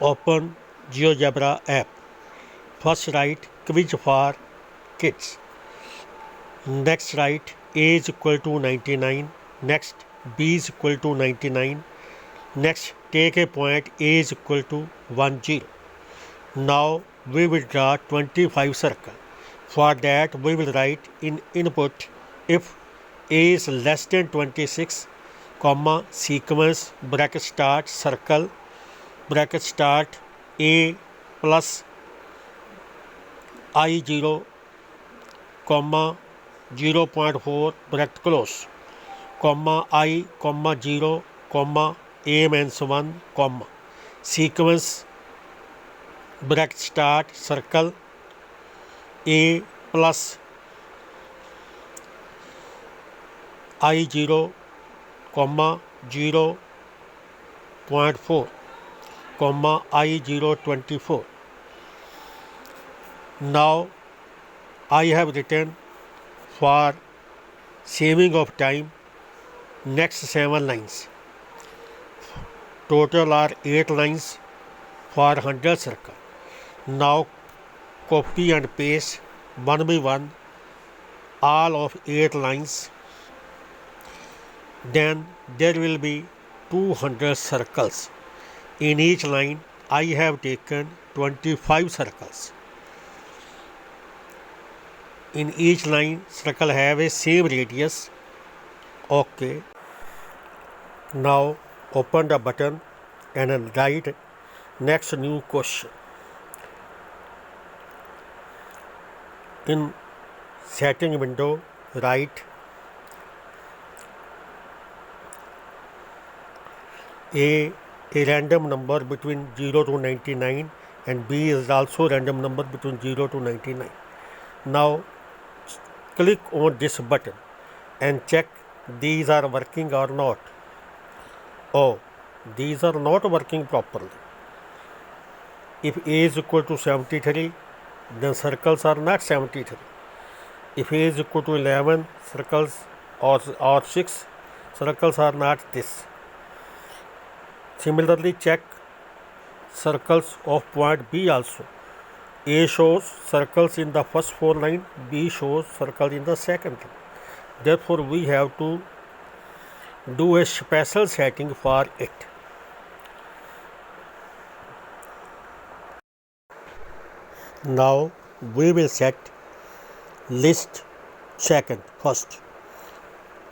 Open GeoGebra app. First write quiz for kids. Next write A is equal to 99. Next B is equal to 99. Next take a point A is equal to 10. Now we will draw 25 circles. For that we will write in input if A is less than 26, comma, sequence, bracket start, circle, bracket start, A plus I0, comma, 0.4, bracket close, comma, I, comma, 0, comma, A minus 1, comma, sequence, bracket start, circle, A plus I0, comma, 0.4, comma, I0 24. Now I have written, for saving of time, next 7 lines. Total are 8 lines for 100 circle. Now copy and paste one by one all of 8 lines. Then there will be 200 circles. In each line I have taken 25 circles. In each line circle have a same radius. OK. Now open the button and write next new question. In setting window write A random number between 0 to 99 and B is also random number between 0 to 99. Now click on this button and check these are working or not. Oh, these are not working properly. If A is equal to 73, then circles are not 73. If A is equal to 11, circles or 6, circles are not this. Similarly, check circles of point B also. A shows circles in the first 4 lines, B shows circles in the second line. Therefore, we have to do a special setting for it. Now we will set list second first.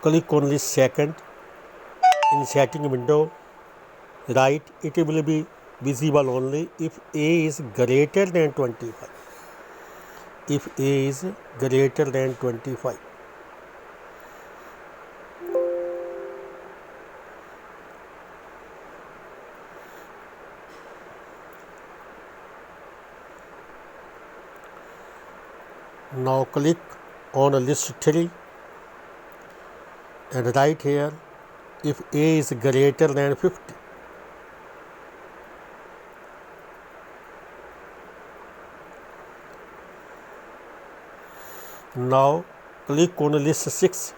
Click on list second. In setting window, write it will be visible only if A is greater than 25. If A is greater than 25. Now click on list 3 and write here if A is greater than 50. Now click on list 6.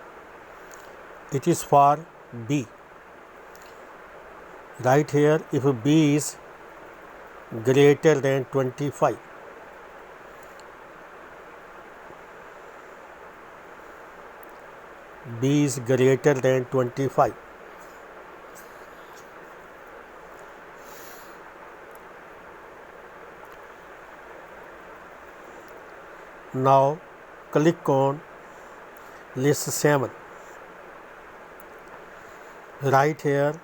It is for B. Write here if B is greater than 25. B is greater than 25. Now click on list 7. Write here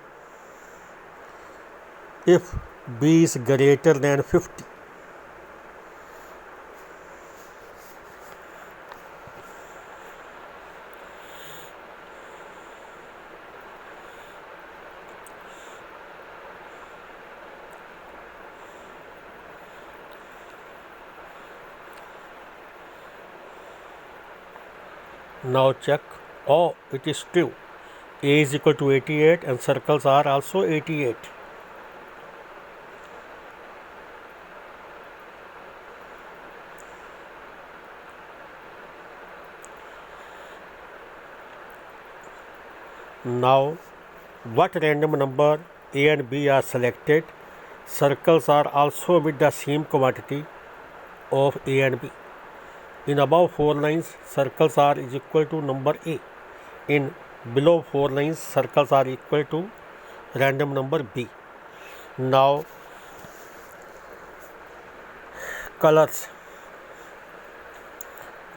if B is greater than 50. Now check. Oh, it is true. A is equal to 88 and circles are also 88. Now, what random number A and B are selected? circles are also with the same quantity of A and B. In above 4 lines, circles are is equal to number A. In below 4 lines, circles are equal to random number B. Now colors,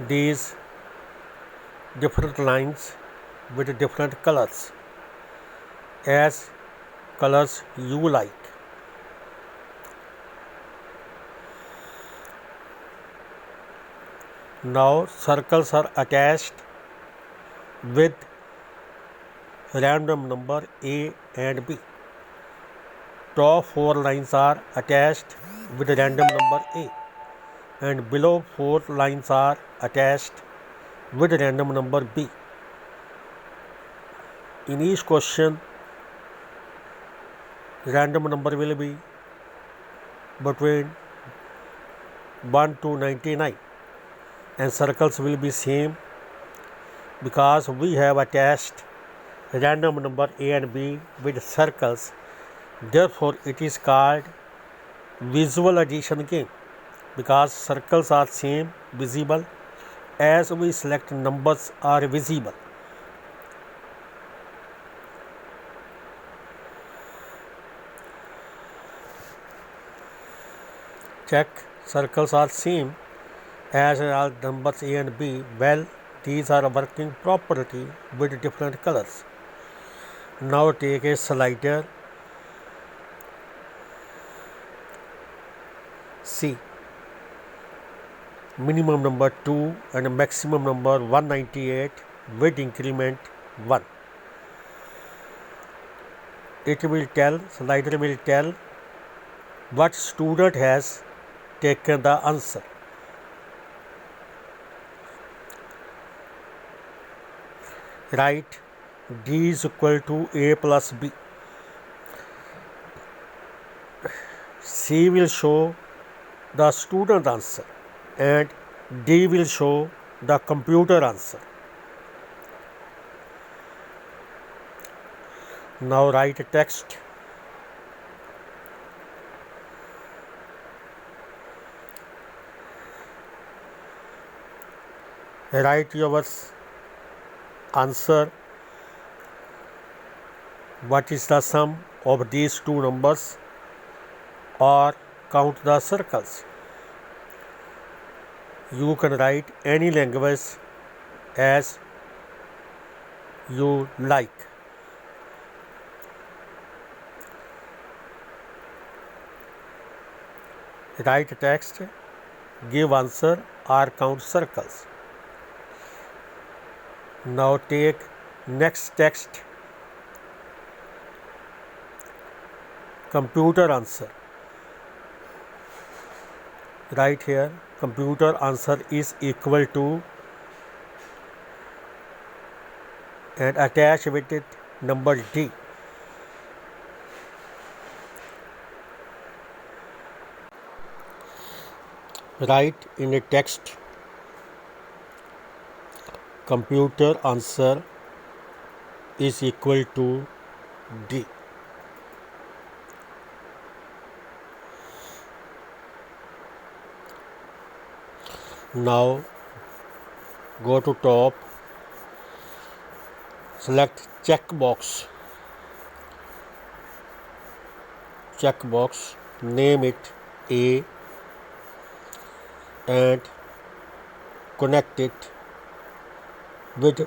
these different lines with different colors as colors you like. Now circles are attached with random number A and B. Top 4 lines are attached with random number A and below 4 lines are attached with random number B. In each question, random number will be between 1 to 99 and circles will be same because we have attached random number A and B with circles. Therefore, it is called visual addition game because circles are same visible as we select numbers are visible. Check, circles are same as all numbers A and B. Well, these are working properly with different colors. Now take a slider. See, minimum number 2 and maximum number 198 with increment 1. Slider will tell what student has taken the answer. Write D is equal to A plus B. C will show the student answer and D will show the computer answer. Now write a text. Write your answer. What is the sum of these two numbers, or count the circles. You can write any language as you like. Write text, give answer or count circles. Now take next text, computer answer. Right here, computer answer is equal to, and attach with it number D. Write in a text, computer answer is equal to D. Now go to top, select checkbox, name it A and connect it with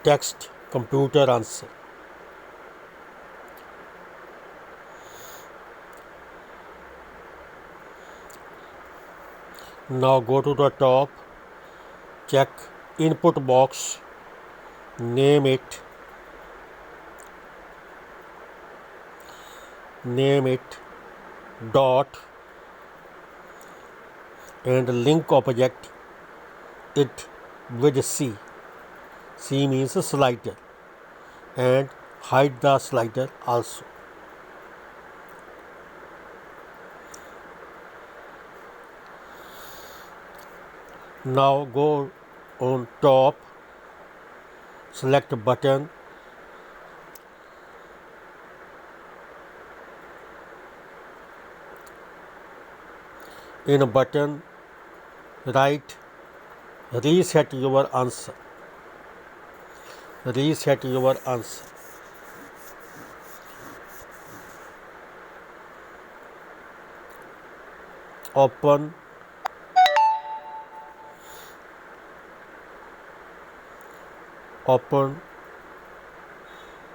text computer answer. Now go to the top, check input box, name it dot and link object it with C. C means slider, and hide the slider also. Now go on top, select button, In a button, write reset your answer. Reset your answer. Open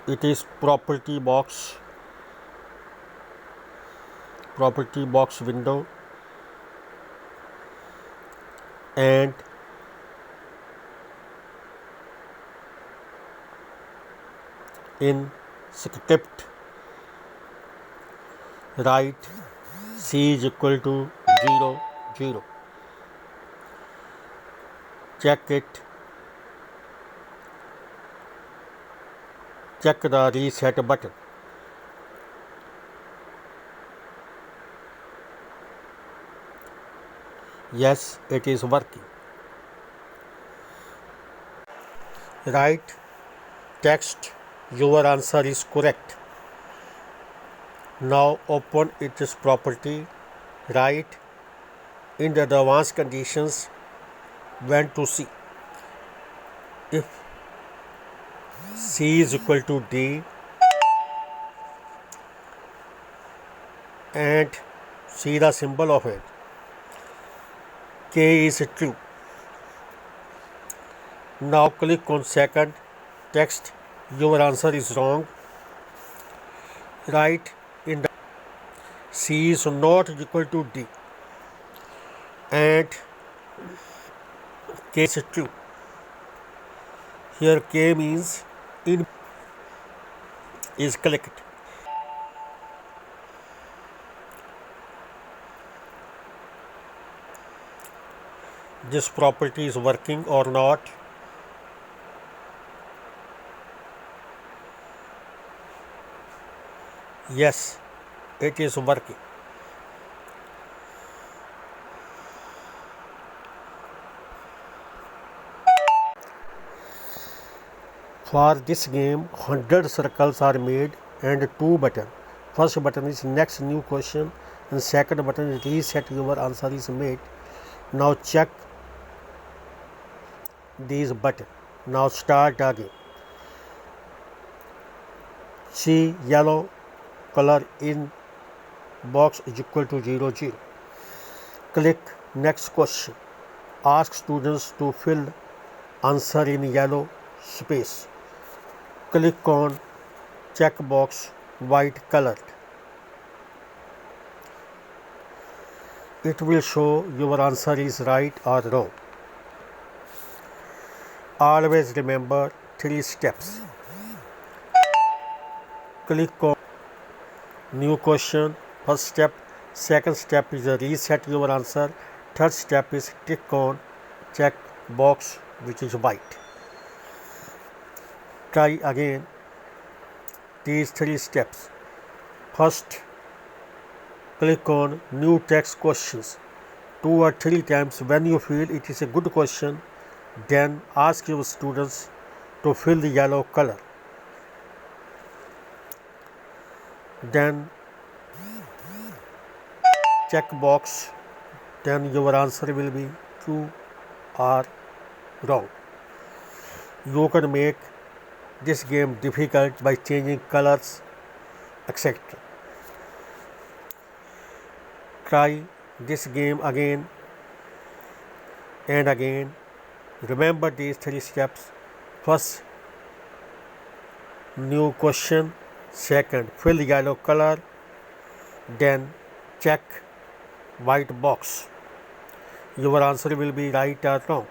it is property box window, and in script write c is equal to 0 0. Check the reset button. Yes, it is working. Write text your answer is correct. Now open its property. Write in the advanced conditions when to see. If C is equal to D and see the symbol of it, K is true. Now click on second text your answer is wrong. Write in the C is not equal to D and K is true. Here K means in is clicked. This property is working or not. Yes, it is working. For this game, 100 circles are made and 2 buttons. First button is next new question and second button is reset your answer is made. Now check these buttons. Now start again. See yellow color in box is equal to 0 0. Click next question. Ask students to fill answer in yellow space. Click on check box white colored. It will show your answer is right or wrong. Always remember 3 steps. Click on new question. First step. Second step is reset your answer. Third step is click on check box which is white. Try again these 3 steps. First, click on new text questions 2 or 3 times. When you feel it is a good question, then ask your students to fill the yellow color. Then check box, then your answer will be true or wrong. You can make this game difficult by changing colors, etc. Try this game again and again. Remember these 3 steps. First, new question. Second, fill yellow color. Then check white box. Your answer will be right or wrong.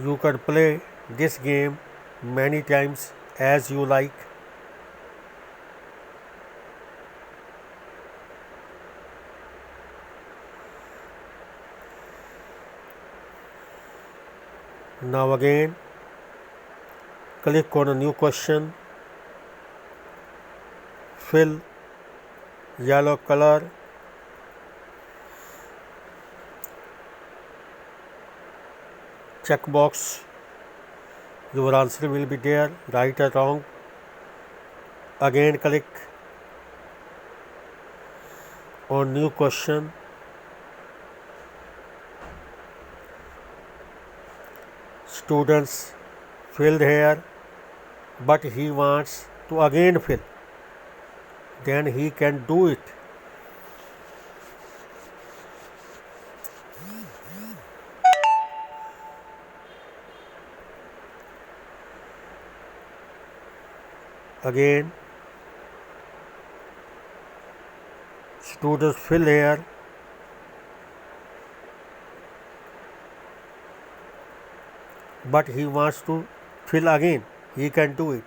You can play this game many times as you like. Now again, click on a new question, fill yellow color, check box, your answer will be there, right or wrong. Again click on new question. Students filled here, but he wants to again fill. Then he can do it. Again, students fill here, but he wants to fill again. He can do it.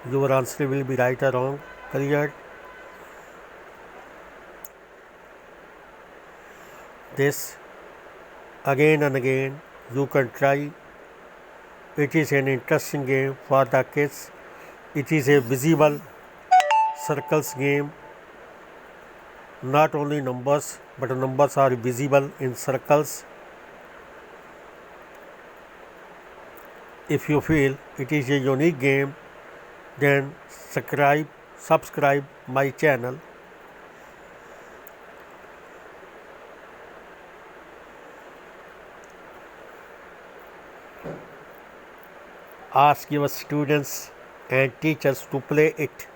Your answer will be right or wrong. Cleared. This again and again you can try. It is an interesting game for the kids. It is a visible circles game. Not only numbers, but numbers are visible in circles. If you feel it is a unique game, then subscribe my channel. Ask your students and teachers to play it.